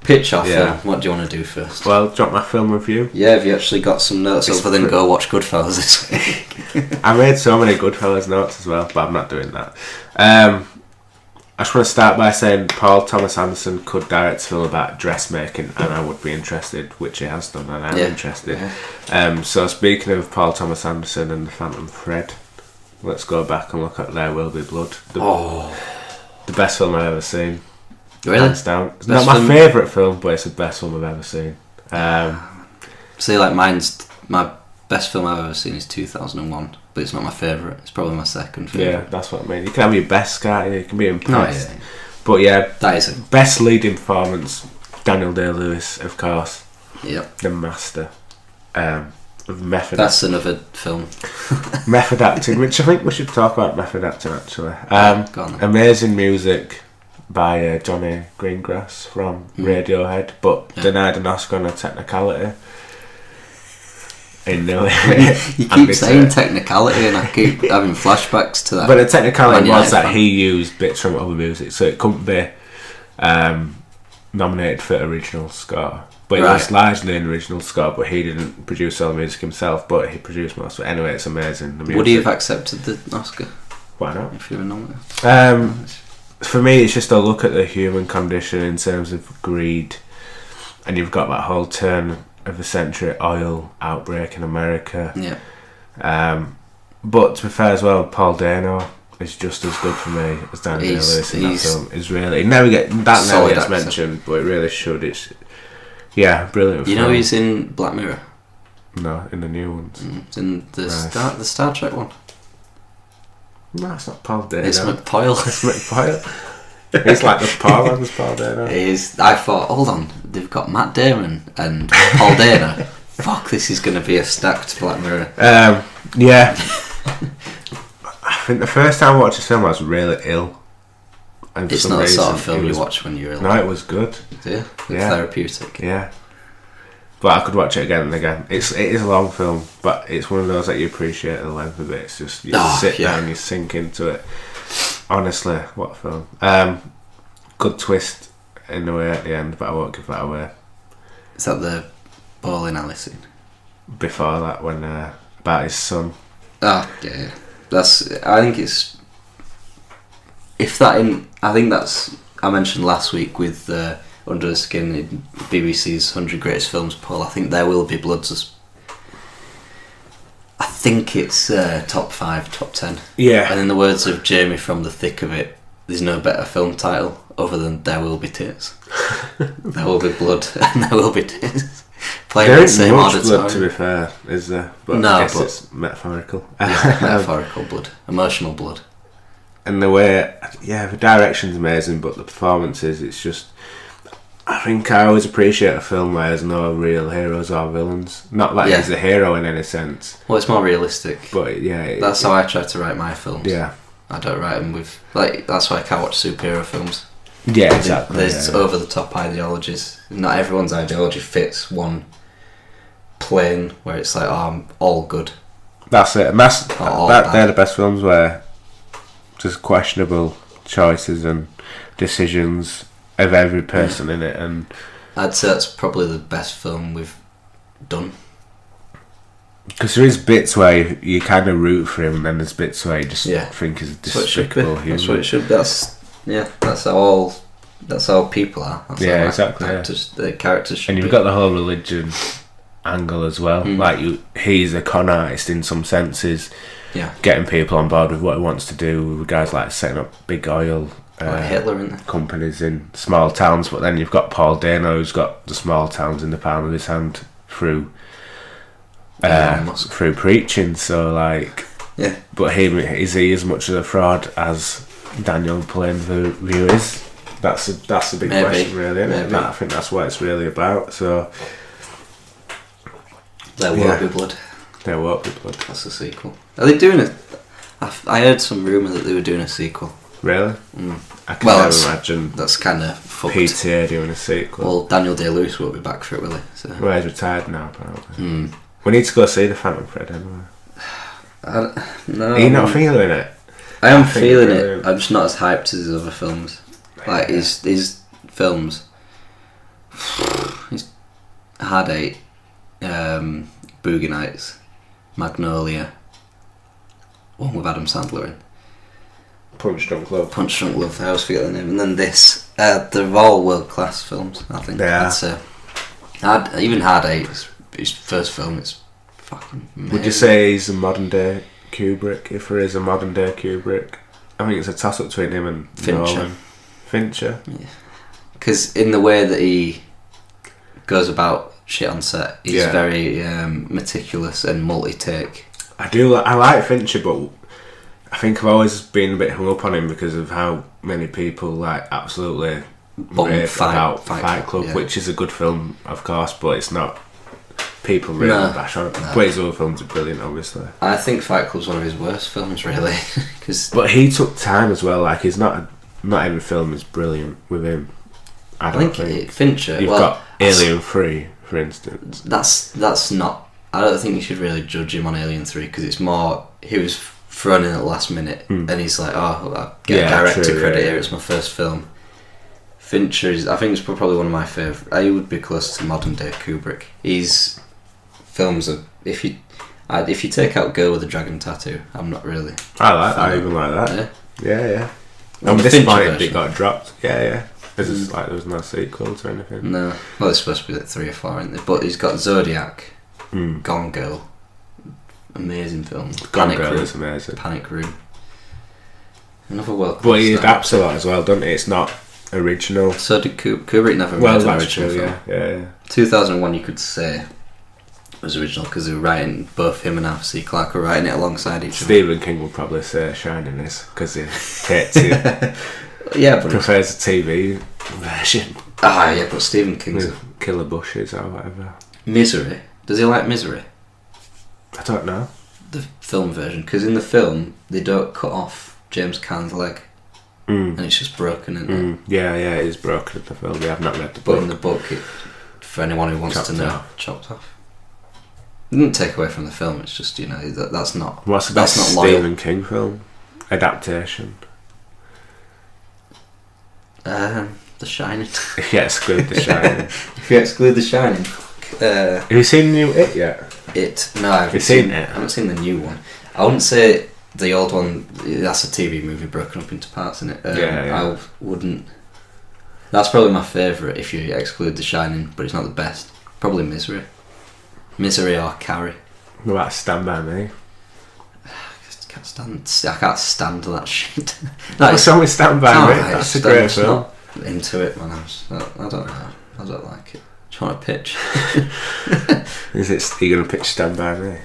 Pitch our film. What do you want to do first? Well, drop my film review. Yeah, have you actually got some notes other than go watch Goodfellas this week? I made so many Goodfellas notes as well, but I'm not doing that. I just want to start by saying Paul Thomas Anderson could direct a film about dressmaking, and I would be interested, which he has done, and I'm interested. Yeah. So speaking of Paul Thomas Anderson and the Phantom Thread, let's go back and look at There Will Be Blood. The best film I've ever seen. Really? Hands down. It's not my favourite film, but it's the best film I've ever seen. See, like my best film I've ever seen is 2001, but it's not my favourite. It's probably my second favourite. Yeah, that's what I mean. You can have your best, can't you? You can be impressed. Oh, yeah. But yeah, that is it. Best leading performance, Daniel Day-Lewis, of course. Yep. The master of method. That's another film. Method acting, which I think we should talk about method acting actually. Go on then. Amazing music by Johnny Greengrass from Radiohead, but denied an Oscar on a technicality. You keep saying technicality, and I keep having flashbacks to that. But the technicality was that he used bits from other music, so it couldn't be nominated for original score. But it was largely an original score, but he didn't produce all the music himself, but he produced most of it. Anyway, it's amazing. Would he have accepted the Oscar? Why not? If you were nominated? For me, it's just a look at the human condition in terms of greed, and you've got that whole turn of the century oil outbreak in America. Yeah. But to be fair as well, Paul Dano is just as good for me as Daniel Day-Lewis in that film. Is really never gets mentioned, but it really should. It's brilliant. You know he's in Black Mirror. No, in the new ones. It's in the Star Trek one. No, it's not Paul Dano. It's McPoyle. It's McPoyle. He's like the Paul and the Paul Dano. I thought, hold on, they've got Matt Damon and Paul Dano. Fuck, this is going to be a stacked Black Mirror. Yeah. I think the first time I watched this film I was really ill. And it's not the sort of film you watch when you're ill. No, it was good. Yeah? Therapeutic. Yeah. But I could watch it again and again. It is a long film, but it's one of those that you appreciate the length of it. It's just you sit down, you sink into it. Honestly, what a film. Good twist in the way at the end, but I won't give that away. Is that the bowling alley scene? Before that, when about his son. Oh, yeah. I think it's... I think that's... I mentioned last week with Under the Skin in BBC's 100 Greatest Films poll. I think There Will Be Blood. I think it's top 5, top 10. Yeah. And in the words of Jamie from The Thick of It, there's no better film title other than There Will Be Tears. There will be blood and there will be tears. Playing there the same much blood, to be fair, is there? But no, I guess it's metaphorical. Yeah, metaphorical blood. Emotional blood. And the way... Yeah, the direction's amazing, but the performances, it's just... I think I always appreciate a film where there's no real heroes or villains. Not like he's a hero in any sense. Well, it's more realistic. But yeah... That's how I try to write my films. Yeah. I don't write them with... that's why I can't watch superhero films. Yeah, exactly. There's over-the-top ideologies. Not everyone's ideology fits one plane where it's like, I'm all good. That's it. And they're the best films where just questionable choices and decisions of every person in it. And I'd say that's probably the best film we've done. Because there is bits where you kind of root for him, and then there's bits where you just think he's a despicable human. That's what it should be. That's how people are. That's how exactly. The characters should be. And you've got the whole religion angle as well. Like he's a con artist in some senses. Yeah. Getting people on board with what he wants to do. With guys like setting up big oil Hitler in there. Companies in small towns, but then you've got Paul Dano who's got the small towns in the palm of his hand through preaching. So but is he as much of a fraud as Daniel playing the view is? That's a big question, really, isn't it? I think that's what it's really about. So There Won't Be Blood. There Won't Be Blood. That's a sequel. Are they doing it? I heard some rumour that they were doing a sequel. Really? I can never imagine that's kind of fucked. PTA doing a sequel. Well, Daniel Day-Lewis won't be back for it, will he? So. Well, he's retired now, apparently. We need to go see the Phantom Thread anyway. No. Are you not feeling it? I am feeling it. I'm just not as hyped as his other films. Like his films. Hard Eight, Boogie Nights, Magnolia, one with Adam Sandler in. Punch Drunk Love. Punch Drunk Love, I always forget the name. And then this. They're all world class films, I think. Yeah. I'd say. Even Hard Eight, his first film, it's fucking amazing. Would you say he's a modern day Kubrick? If there is a modern day Kubrick, I think it's a toss up between him and Nolan. Fincher. Yeah. Because in the way that he goes about shit on set, he's very meticulous and multi-take. I like Fincher, but I think I've always been a bit hung up on him because of how many people like absolutely rave about Fight Club, which is a good film, of course, but it's not. People really bash on it. But his other films are brilliant, obviously. I think Fight Club's one of his worst films, really. But he took time as well. Like, he's not every film is brilliant with him. I think Fincher. You've got Alien 3, for instance. That's not. I don't think you should really judge him on Alien 3 because it's more he was thrown in at the last minute and he's like, oh, I'll get director credit here. It's my first film. Fincher is. I think it's probably one of my favourite. He would be close to modern day Kubrick. His films are. If you take out Girl with a Dragon Tattoo, I'm not really. I even like that. Yeah. I'm disappointed it got dropped. Yeah. This is like there was no sequels or anything. No. Well, it's supposed to be like 3 or 4, isn't it? But he's got Zodiac, Gone Girl, amazing film. Gone Girl is amazing. Panic Room. Another world. But he adapts a lot as well, doesn't he? It's not original. So did Kubrick never made an original film. Yeah. 2001, you could say, was original because they were writing, both him and Arthur C. Clarke were writing it alongside each other. Stephen King would probably say Shining is because he hates it. Yeah, but prefers the TV version. Yeah, but Stephen King's Killer Bushes or whatever. Misery. Does he like Misery? I don't know. The film version, because in the film they don't cut off James Caan's leg, and it's just broken in it. Yeah, it is broken in the film. I've not read the book. But in the book, for anyone who wants to know, chopped off. It didn't take away from the film. It's just that's not. What's the best Stephen King film adaptation? The Shining. If you exclude The Shining. If you exclude The Shining. Have you seen the new It yet? No, I haven't seen it. I haven't seen the new one. I wouldn't say the old one. That's a TV movie broken up into parts, isn't it? I wouldn't. That's probably my favourite if you exclude The Shining, but it's not the best. Probably Misery or Carrie. What about Stand By Me? I can't stand that shit. What's wrong with Stand By Me? That's a great film. Not into it, man. I don't know. I don't like it. Do you want to pitch? Are you going to pitch Stand By Me?